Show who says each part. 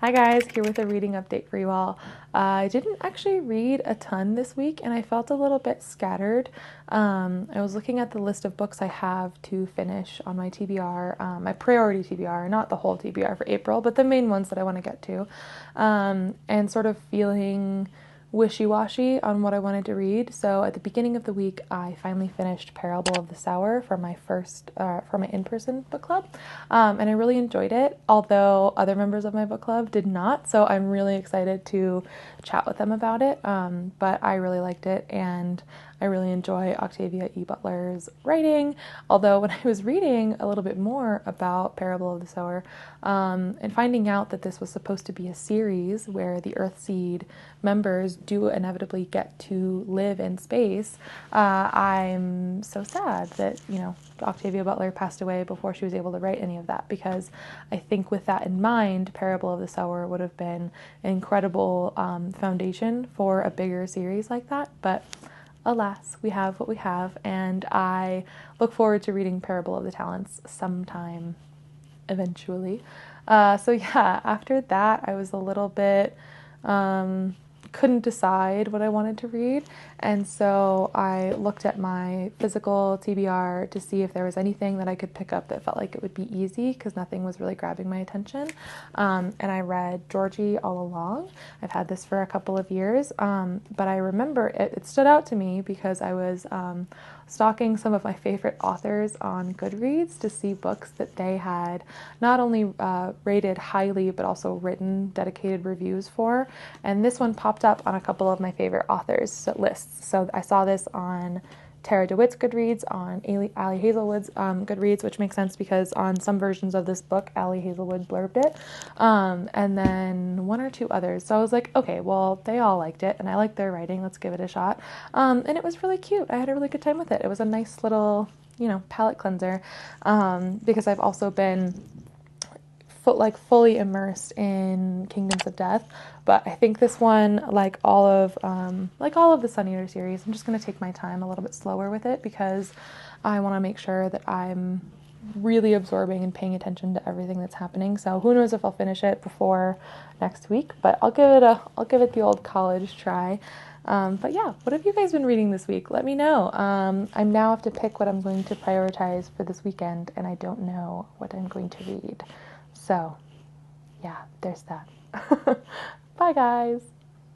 Speaker 1: Hi guys, here with a reading update for you all. I didn't actually read a ton this week and I felt a little bit scattered. I was looking at the list of books I have to finish on my TBR, my priority TBR, not the whole TBR for April, but the main ones that I want to get to, and sort of feeling wishy-washy on what I wanted to read. So at the beginning of the week, I finally finished Parable of the Sower for my for my in-person book club, and I really enjoyed it. Although other members of my book club did not, so I'm really excited to chat with them about it. But I really liked it, and I really enjoy Octavia E. Butler's writing. Although when I was reading a little bit more about Parable of the Sower, and finding out that this was supposed to be a series where the Earthseed members do inevitably get to live in space, I'm so sad that, Octavia Butler passed away before she was able to write any of that, because I think with that in mind, Parable of the Sower would have been an incredible foundation for a bigger series like that. But alas, we have what we have, and I look forward to reading Parable of the Talents sometime eventually. So yeah, after that, I was a little bit couldn't decide what I wanted to read, and so I looked at my physical TBR to see if there was anything that I could pick up that felt like it would be easy, because nothing was really grabbing my attention. And I read Georgie All Along. I've had this for a couple of years, but I remember it stood out to me because I was stalking some of my favorite authors on Goodreads to see books that they had not only rated highly but also written dedicated reviews for. And this one popped up on a couple of my favorite authors lists. So I saw this on Tara DeWitt's Goodreads, on Ali Hazelwood's Goodreads, which makes sense because on some versions of this book, Ali Hazelwood blurbed it, and then one or two others. So I was like, okay, well, they all liked it, and I like their writing. Let's give it a shot. And it was really cute. I had a really good time with it. It was a nice little, palate cleanser, because I've also been fully immersed in Kingdoms of Death, but I think this one, like all of the Sun Eater series, I'm just going to take my time a little bit slower with it because I want to make sure that I'm really absorbing and paying attention to everything that's happening. So who knows if I'll finish it before next week, but I'll give it the old college try. But yeah, what have you guys been reading this week? Let me know. I now have to pick what I'm going to prioritize for this weekend, and I don't know what I'm going to read. So, yeah, there's that. Bye, guys.